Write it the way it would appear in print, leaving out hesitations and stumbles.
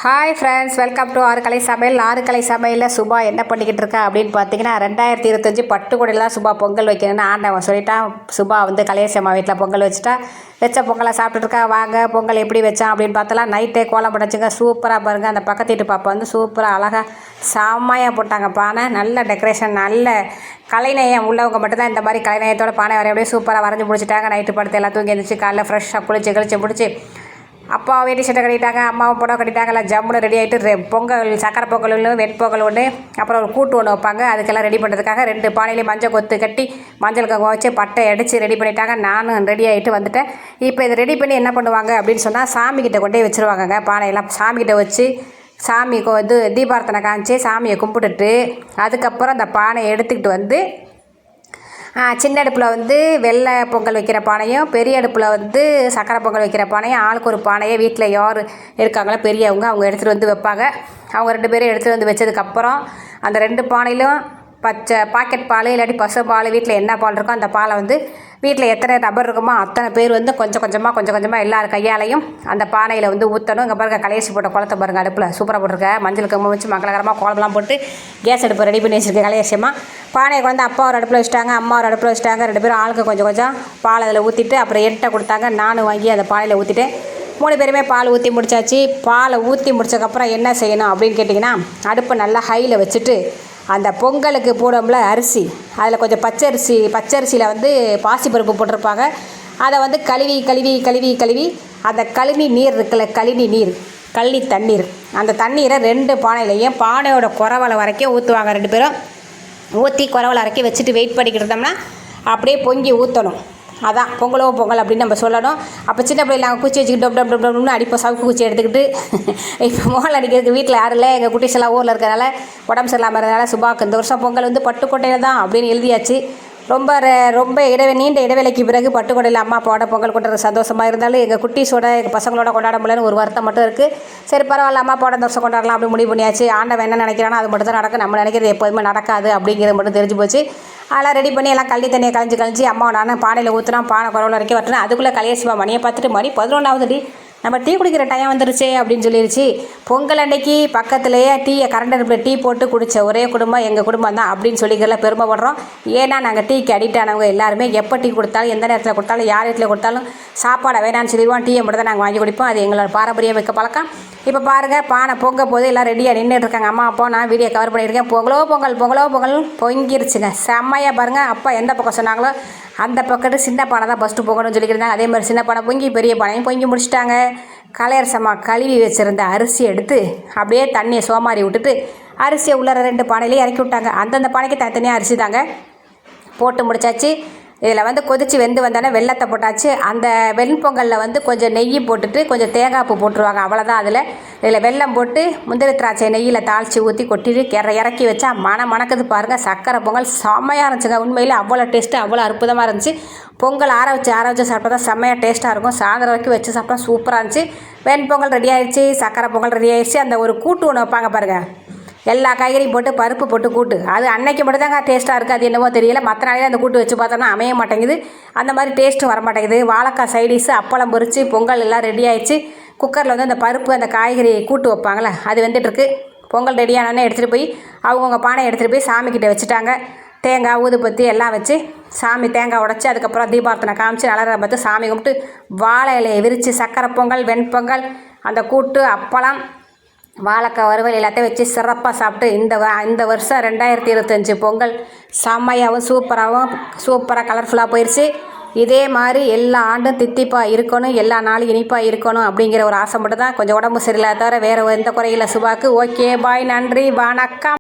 Hi friends, welcome to ஆறு கலை சமையல். ஆறு கலை சமையலில் சுபா என்ன பண்ணிக்கிட்டு இருக்கா அப்படின்னு பார்த்தீங்கன்னா, 2025 பட்டுக்கொடையில் சுபா பொங்கல் வைக்கணும்னு ஆண்டவன் சொல்லிட்டான். சுபா வந்து கலையசம்மா வீட்டில் பொங்கல் வச்ச பொங்கலை சாப்பிட்டுருக்கா. வாங்க பொங்கல் எப்படி வச்சான் அப்படின்னு பார்த்தலாம். நைட்டே கோலம் போட்டுச்சுங்க. சூப்பராக பாருங்கள். அந்த பக்கத்து வீட்டு பாப்பா வந்து சூப்பராக அழகாக செம்மையாக போட்டாங்க பானை. நல்ல டெக்கரேஷன், நல்ல கலைநயம் உள்ளவங்க மட்டும்தான் இந்த மாதிரி கலைநயத்தோட பானை வரைய சூப்பராக வரைஞ்சி முடிச்சிட்டாங்க. நைட்டு படுத்து எல்லாம் தூங்கி எழுந்திரிச்சு காலைல ஃப்ரெஷ்ஷாக குளிச்சு பிடிச்சி அப்பா வேட்டி சட்டை கட்டிட்டாங்க, அம்மாவும் புடவை கட்டிட்டாங்க. எல்லாம் ஜம்முன்னு ரெடி ஆகிட்டு பொங்கல், சக்கரை பொங்கல் ஒன்று, வெண்பொங்கல் ஒன்று, அப்புறம் ஒரு கூட்டு ஒன்று வைப்பாங்க. அதுக்கெல்லாம் ரெடி பண்ணுறதுக்காக 2 பானையிலையும் மஞ்சள் கொத்து கட்டி மஞ்சள் கங்க வச்சு பட்டை அடித்து ரெடி பண்ணிட்டாங்க. நானும் ரெடி ஆகிட்டு வந்துட்டேன். இப்போ இதை ரெடி பண்ணி என்ன பண்ணுவாங்க அப்படின்னு சொன்னால், சாமிக்கிட்ட கொண்டே வச்சுருவாங்கங்க. பானையெல்லாம் சாமிக்கிட்ட வச்சு சாமிக்கு வந்து தீபார்த்தனை காமிச்சு சாமியை கும்பிட்டுட்டு அதுக்கப்புறம் அந்த பானையை எடுத்துக்கிட்டு வந்து சின்ன அடுப்பில் வந்து வெள்ளை பொங்கல் வைக்கிற பானையும், பெரிய அடுப்பில் வந்து சக்கரை பொங்கல் வைக்கிற பானையும், ஆளுக்கு ஒரு பானையை வீட்டில் யார் இருக்காங்களோ பெரியவங்க அவங்க எடுத்துகிட்டு வந்து வைப்பாங்க. அவங்க 2 பேரும் எடுத்துகிட்டு வந்து வச்சதுக்கப்புறம் அந்த 2 பானையிலும் பச்சை பாக்கெட் பால் இல்லாட்டி பசு பால், வீட்டில் என்ன பால் இருக்கோ அந்த பாலை வந்து வீட்டில் எத்தனை நபர் இருக்குமோ அத்தனை பேர் வந்து கொஞ்சம் கொஞ்சமாக எல்லார் கையாலையும் அந்த பானையில் வந்து ஊற்றணும். இங்கே பாருங்கள், கலையசி போட்ட குளத்தை பாருங்கள், அடுப்பில் சூப்பராக போட்டிருக்க. மஞ்சள் கம்பு வச்சு மங்களகரமாக கோலம்லாம் போட்டு கேஸ் அடுப்பு ரெடி பண்ணி வச்சுருக்கேன். கலையசியமாக பானையை வந்து அப்பா ஒரு அடுப்பில் வச்சுட்டாங்க, அம்மா ஒரு அடுப்பில் வச்சுட்டாங்க. 2 பேரும் ஆளுக்கு கொஞ்சம் பால் அதில் ஊற்றிட்டு அப்புறம் என்கிட்ட கொடுத்தாங்க. நானும் வாங்கி அந்த பானையில் ஊற்றிட்டேன். 3 பேருமே பால் ஊற்றி முடிச்சாச்சு. பாலை ஊற்றி முடிச்சதுக்கப்புறம் என்ன செய்யணும் அப்படின்னு கேட்டிங்கன்னா, அடுப்பை நல்லா ஹையில் வச்சுட்டு அந்த பொங்கலுக்கு போடும்ல அரிசி, அதில் கொஞ்சம் பச்சரிசியில் வந்து பாசிப்பருப்பு போட்டிருப்பாங்க. அதை வந்து கழுவி அந்த கழுனி நீர் இருக்குல்ல, கழனி தண்ணீர், அந்த தண்ணீரை 2 பானையிலையும் பானையோட குறவலை வரைக்கும் ஊற்றுவாங்க. 2 பேரும் ஊற்றி குறவலை வரைக்கும் வச்சுட்டு வெயிட் பண்ணிக்கிட்டு இருந்தோம்னா அப்படியே பொங்கி ஊற்றணும். அதான் பொங்கல் அப்படின்னு நம்ம சொல்லணும். அப்போ சின்ன பிள்ளைல நாங்கள் குச்சி வச்சுக்கிட்டு டொப்னு அடிப்போம், சவுக்கு குச்சி எடுத்துக்கிட்டு. இப்போ மோகல் அடிக்கிறதுக்கு வீட்டில் யாரும் இல்லை. எங்கள் குட்டிஸ் எல்லாம் ஊரில் இருக்கிறனால உடம்பு சரியில்லாமல் இருந்தனால சுபாக்கு இந்த வருஷம் பொங்கல் வந்து பட்டுக்கோட்டையில் தான் அப்படின்னு எழுதியாச்சு. ரொம்ப நீண்ட இடைவேளைக்கு பிறகு பட்டுக்கோட்டையில் அம்மா அப்பாவோட பொங்கல் கொண்டாடுறது சந்தோஷமாக இருந்தாலும் எங்கள் குட்டீஸோட எங்கள் பசங்களோட கொண்டாட முடியலன்னு ஒரு வருத்தம் மட்டும் இருக்குது. சரி பரவாயில்ல, அம்மா அப்பாவோட இந்த வருஷம் கொண்டாடலாம் அப்படி முடிவு பண்ணியாச்சு. ஆண்டவன் என்ன நினைக்கிறானோ அது மட்டும் தான் நடக்கும். நம்ம நினைக்கிறது எப்போதுமே நடக்காது அப்படிங்கிறது மட்டும் தெரிஞ்சு போச்சு. அதெல்லாம் ரெடி பண்ணி எல்லாம் கள்ளி தண்ணியை கழிஞ்சு அம்மா நானும் பானையில் ஊற்றினா பானை குறவல வரைக்கும் வரட்டுனா அதுக்குள்ளே கலையசிவா மணியை பார்த்துட்டு மணி 11ஆவது நம்ம டீ குடிக்கிற டைம் வந்துருச்சே அப்படின்னு சொல்லிடுச்சு. பொங்கல் அன்னைக்கு பக்கத்துலேயே கரண்ட் அடுப்பில் டீ போட்டு குடித்த ஒரே குடும்பம் எங்கள் குடும்பம் தான் அப்படின்னு சொல்லிக்கிறல பெருமைப்படுறோம். ஏன்னா நாங்கள் டீக்கு அடிக்ட் ஆனவங்க எல்லாருமே. எப்போ டீ கொடுத்தாலும், எந்த நேரத்தில் கொடுத்தாலும், யார் வீட்டில் கொடுத்தாலும் சாப்பாடை வேணான்னு சொல்லிடுவோம். டீயை மட்டும் தான் நாங்கள் வாங்கி குடிப்போம். அது எங்களோட பாரம்பரியம் வைக்க பழக்கம். இப்போ பாருங்கள், பானை பொங்க போது எல்லாம் ரெடியாக நின்றுட்டு இருக்காங்க. அம்மா அப்பா நான் வீடியோ கவர் பண்ணியிருக்கேன். பொங்கல் பொங்கிருச்சுங்க. செம்மையாக பாருங்கள். அப்பா எந்த பக்கம் சொன்னாங்களோ அந்த பக்கத்து சின்ன பானை தான் ஃபஸ்ட்டு பொங்கணும்னு சொல்லியிருந்தாங்க. அதே மாதிரி சின்ன பானை பொங்கி பெரிய பானையும் பொங்கி முடிச்சிட்டாங்க. கலையரசம்மா கழுவி வச்சுருந்த அரிசி எடுத்து அப்படியே தண்ணியை சோமாரி விட்டுட்டு அரிசியை உள்ளர 2 பானையிலேயே இறக்கி விட்டாங்க. அந்தந்த பானைக்கு தனித்தனியாக அரிசி தாங்க போட்டு முடிச்சாச்சு. இதில் வந்து கொதித்து வெந்து வந்தோடனே வெள்ளத்தை போட்டாச்சு. அந்த வெண்பொங்கலில் வந்து கொஞ்சம் நெய் போட்டுட்டு கொஞ்சம் தேங்காய் பூ போட்டுருவாங்க, அவ்வளோதான். இதில் வெல்லம் போட்டு முந்திரி திராட்சை நெய்யில் தாளித்து ஊற்றி கொட்டிட்டு இறக்கி வச்சா மணக்குது பாருங்கள். சக்கரை பொங்கல் செம்மையாக இருந்துச்சுங்க. உண்மையில் அவ்வளோ டேஸ்ட்டு, அவ்வளோ அற்புதமாக இருந்துச்சு. பொங்கல் ஆற வச்சு சாப்பிட்டா தான் செம்மையாக டேஸ்ட்டாக இருக்கும். சாயந்தரம் வரைக்கும் வச்சு சாப்பிட்டா சூப்பராக இருந்துச்சு. வெண்பொங்கல் ரெடி ஆகிடுச்சு, சக்கரை பொங்கல் ரெடி ஆகிடுச்சு. அந்த ஒரு கூட்டு ஒன்று வைப்பாங்க பாருங்கள், எல்லா காய்கறியும் போட்டு பருப்பு போட்டு கூட்டு, அது அன்னைக்கு மட்டும் தாங்க டேஸ்ட்டாக இருக்குது. அது என்னவோ தெரியல, மற்ற நாளே அந்த கூட்டு வச்சு பார்த்தோன்னா அமைய மாட்டேங்குது. அந்த மாதிரி டேஸ்ட்டு வர மாட்டேங்குது. வாழைக்காய் சைடிஷு, அப்பளம் பொரிச்சு பொங்கல் எல்லாம் ரெடி ஆகிடுச்சு. குக்கரில் வந்து அந்த பருப்பு அந்த காய்கறி கூட்டு வைப்பாங்களே அது வந்துட்டுருக்கு. பொங்கல் ரெடியானோடனே எடுத்துகிட்டு போய் அவங்கவுங்க பானையை எடுத்துகிட்டு போய் சாமிக்கிட்ட வச்சுட்டாங்க. தேங்காய் ஊதுபத்தி எல்லாம் வச்சு சாமி தேங்காய் உடச்சி அதுக்கப்புறம் தீபார்த்தனை காமிச்சு நலரை பார்த்து சாமி கும்பிட்டு வாழை இலையை விரித்து சக்கரை பொங்கல், வெண்பொங்கல், அந்த கூட்டு, அப்பளம், வாழைக்காய் வறுவல் எல்லாத்தையும் வச்சு சிறப்பாக சாப்பிட்டு இந்த வருஷம் 2025 பொங்கல் செம்மையாகவும் சூப்பராக கலர்ஃபுல்லாக போயிடுச்சு. இதே மாதிரி எல்லா ஆண்டும் தித்திப்பாக இருக்கணும், எல்லா நாளும் இனிப்பாக இருக்கணும் அப்படிங்கிற ஒரு ஆசை மட்டும் தான். கொஞ்சம் உடம்பு சரியில்லாத தவிர வேறு எந்த குறையில்லை சுபாக்கு. ஓகே பாய், நன்றி, வணக்கம்.